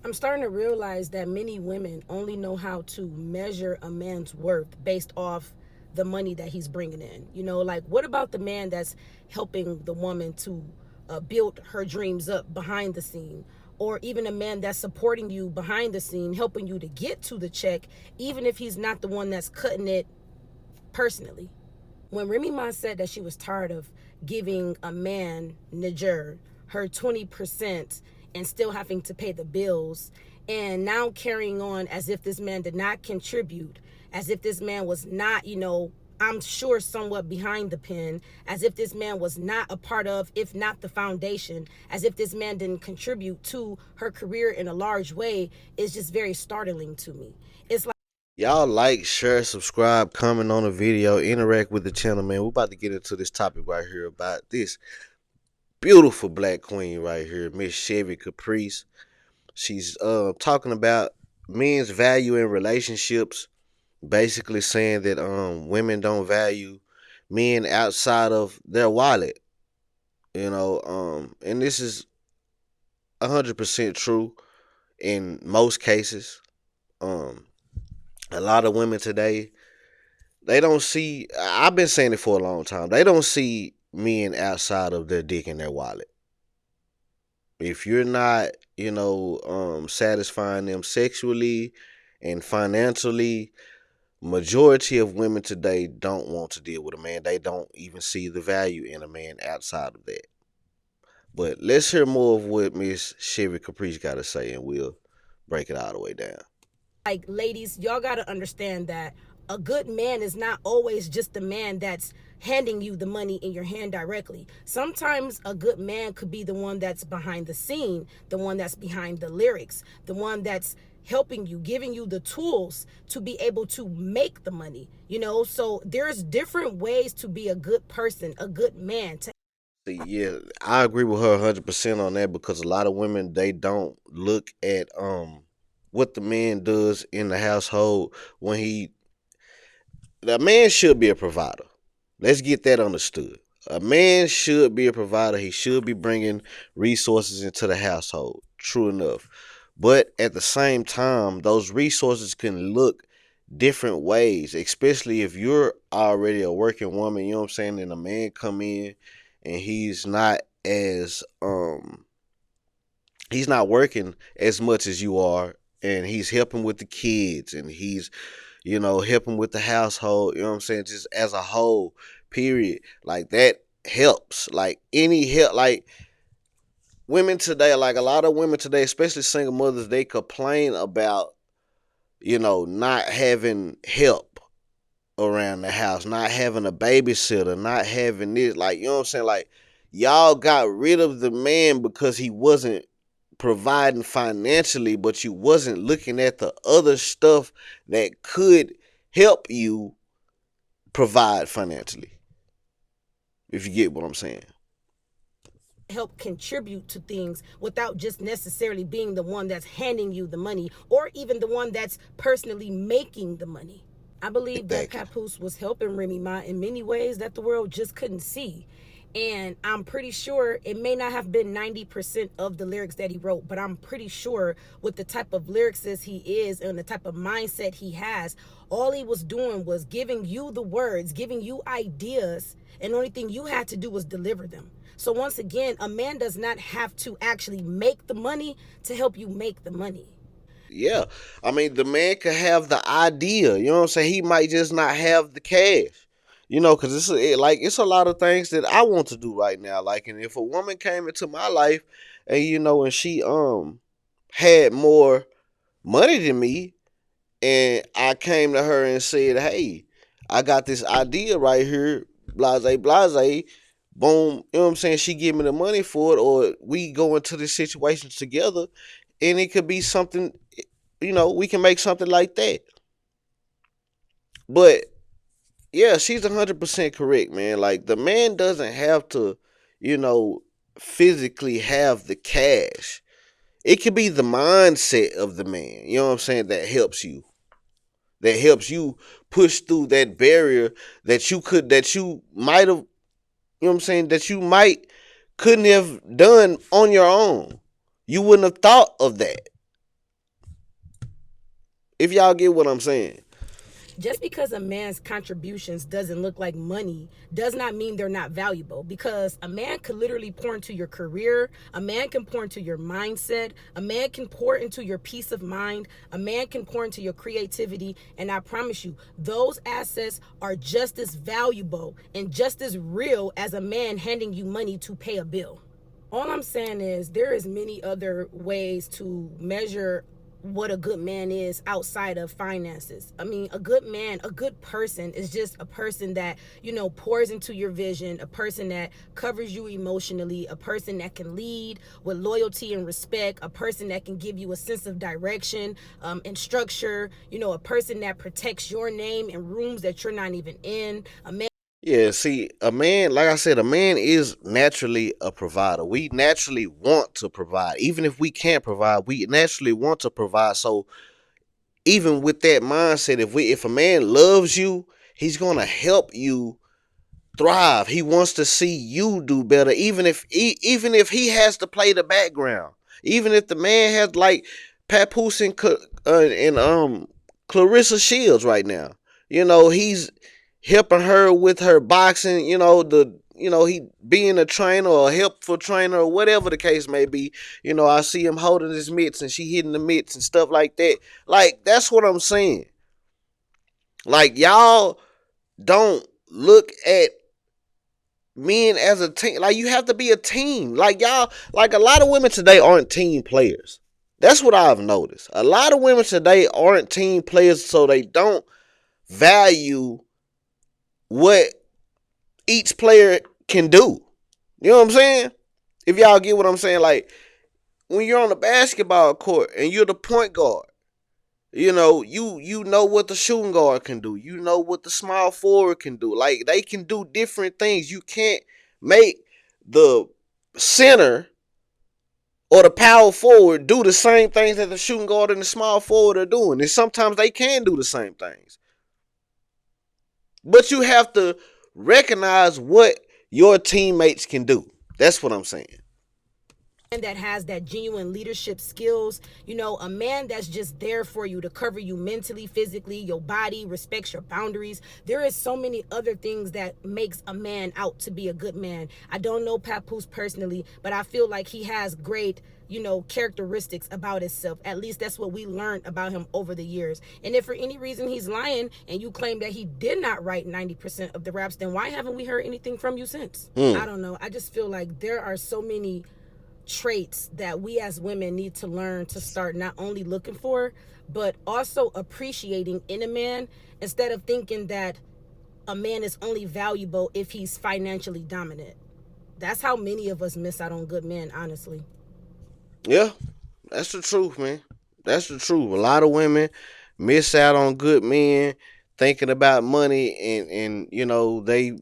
I'm starting to realize that many women only know how to measure a man's worth based off the money that he's bringing in. You know, like what about the man that's helping the woman to build her dreams up behind the scene? Or even a man that's supporting you behind the scene, helping you to get to the check, even if he's not the one that's cutting it personally. When Remy Ma said that she was tired of giving a man, Niger, her 20% and still having to pay the bills, and now carrying on as if this man did not contribute, as if this man was not, I'm sure somewhat behind the pen, as if this man was not a part of, if not the foundation, as if this man didn't contribute to her career in a large way, is just very startling to me. It's like, Y'all like, share, subscribe, comment on the video, interact with the channel, man. We're about to get into this topic right here about this beautiful black queen right here, Miss Chevvy Caprice. She's talking about men's value in relationships, basically saying that women don't value men outside of their wallet. And this is 100% true in most cases. Um, a lot of women today, they don't see. I've been saying it for a long time. They don't see men outside of their dick and their wallet. If you're not, satisfying them sexually and financially, majority of women today don't want to deal with a man. They don't even see the value in a man outside of that. But let's hear more of what Miss Chevy Caprice got to say, and we'll break it all the way down. ladies, y'all got to understand that a good man is not always just the man that's handing you the money in your hand directly. Sometimes a good man could be the one that's behind the scene, the one that's behind the lyrics, the one that's helping you, giving you the tools to be able to make the money. So there's different ways to be a good person, a good man. See, yeah, I agree with her 100% on that because a lot of women, they don't look at what the man does in the household when he the man should be a provider. Let's get that understood. A man should be a provider. He should be bringing resources into the household. True enough. But at the same time, those resources can look different ways, especially if you're already a working woman, you know what I'm saying? And a man come in and he's not working as much as you are, and he's helping with the kids, and he's helping with the household, you know what I'm saying, just as a whole, period. Like that helps. Like any help, like women today, like a lot of women today, especially single mothers, they complain about, not having help around the house, not having a babysitter, not having this, like, you know what I'm saying? Like, y'all got rid of the man because he wasn't providing financially, but you wasn't looking at the other stuff that could help you provide financially. If you get what I'm saying. Help contribute to things without just necessarily being the one that's handing you the money or even the one that's personally making the money. I believe that Exactly. Papoose was helping Remy Ma in many ways that the world just couldn't see. And I'm pretty sure it may not have been 90% of the lyrics that he wrote, but I'm pretty sure with the type of lyricist he is and the type of mindset he has, all he was doing was giving you the words, giving you ideas, and the only thing you had to do was deliver them. So once again, a man does not have to actually make the money to help you make the money. Yeah. I mean, the man could have the idea, you know what I'm saying? He might just not have the cash. Because it's a lot of things that I want to do right now. Like, and if a woman came into my life and and she had more money than me, and I came to her and said, "Hey, I got this idea right here, blase blase." Boom, you know what I'm saying? She give me the money for it, or we go into this situation together, and it could be something. We can make something like that. But yeah, she's 100% correct, man. Like the man doesn't have to, you know, physically have the cash. It could be the mindset of the man. You know what I'm saying? That helps you push through that barrier that you might have, you know what I'm saying, that you couldn't have done on your own. You wouldn't have thought of that. If y'all get what I'm saying. Just because a man's contributions doesn't look like money does not mean they're not valuable, because a man could literally pour into your career, a man can pour into your mindset, a man can pour into your peace of mind, a man can pour into your creativity, and I promise you those assets are just as valuable and just as real as a man handing you money to pay a bill. All I'm saying is there is many other ways to measure what a good man is outside of finances. I mean, a good man, a good person is just a person that, pours into your vision, a person that covers you emotionally, a person that can lead with loyalty and respect, a person that can give you a sense of direction and structure, a person that protects your name in rooms that you're not even in, a man. Yeah, see, a man, like I said, a man is naturally a provider. We naturally want to provide. Even if we can't provide, we naturally want to provide. So even with that mindset, if a man loves you, he's gonna help you thrive. He wants to see you do better, even if he has to play the background. Even if the man has like Papoose and Clarissa Shields right now. He's helping her with her boxing. He being a trainer or a helpful trainer or whatever the case may be. I see him holding his mitts and she hitting the mitts and stuff like that. Like, that's what I'm saying. Like, y'all don't look at men as a team. Like, you have to be a team. Like, y'all, like, a lot of women today aren't team players. That's what I've noticed. A lot of women today aren't team players, so they don't value what each player can do. You know what I'm saying? If y'all get what I'm saying, like, when you're on the basketball court and you're the point guard, you know what the shooting guard can do. You know what the small forward can do. Like, they can do different things. You can't make the center or the power forward do the same things that the shooting guard and the small forward are doing. And sometimes they can do the same things. But you have to recognize what your teammates can do. That's what I'm saying. That has that genuine leadership skills, a man that's just there for you to cover you mentally, physically, your body, respects your boundaries. There is so many other things that makes a man out to be a good man. I don't know Papoose personally, but I feel like he has great characteristics about himself. At least that's what we learned about him over the years. And if for any reason he's lying and you claim that he did not write 90% of the raps, then why haven't we heard anything from you since? I don't know. I just feel like there are so many traits that we as women need to learn to start not only looking for, but also appreciating in a man, instead of thinking that a man is only valuable if he's financially dominant. That's how many of us miss out on good men, honestly. Yeah, that's the truth, man. That's the truth. A lot of women miss out on good men thinking about money and they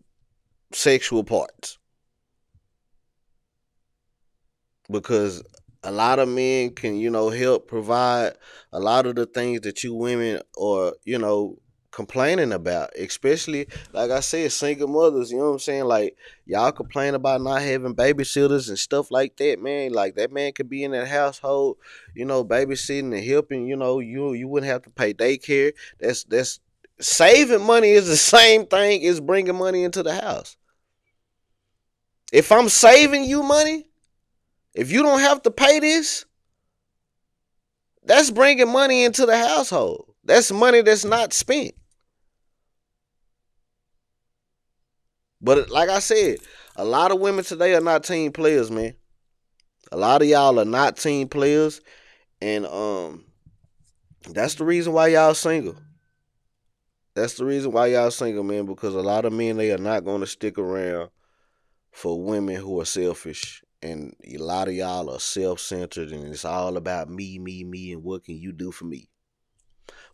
sexual parts, because a lot of men can help provide a lot of the things that you women are complaining about, especially like I said, single mothers. You know what I'm saying? Like, y'all complain about not having babysitters and stuff like that, man. Like, that man could be in that household, babysitting and helping. You wouldn't have to pay daycare. That's saving money is the same thing as bringing money into the house. If I'm saving you money, if you don't have to pay this, that's bringing money into the household. That's money that's not spent. But like I said, a lot of women today are not team players, man. A lot of y'all are not team players, and that's the reason why y'all single. That's the reason why y'all single, man. Because a lot of men, they are not going to stick around for women who are selfish, and a lot of y'all are self-centered, and it's all about me, me, me, and what can you do for me.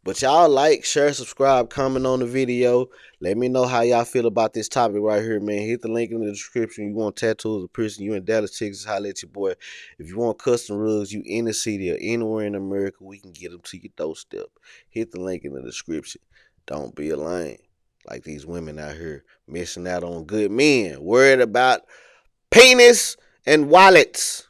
But y'all like, share, subscribe, comment on the video. Let me know how y'all feel about this topic right here, man. Hit the link in the description. You want tattoos or piercing, you in Dallas, Texas, holla at your boy. If you want custom rugs, you in the city or anywhere in America, we can get them to your doorstep. Hit the link in the description. Don't be a lame like these women out here missing out on good men, worried about penis and wallets.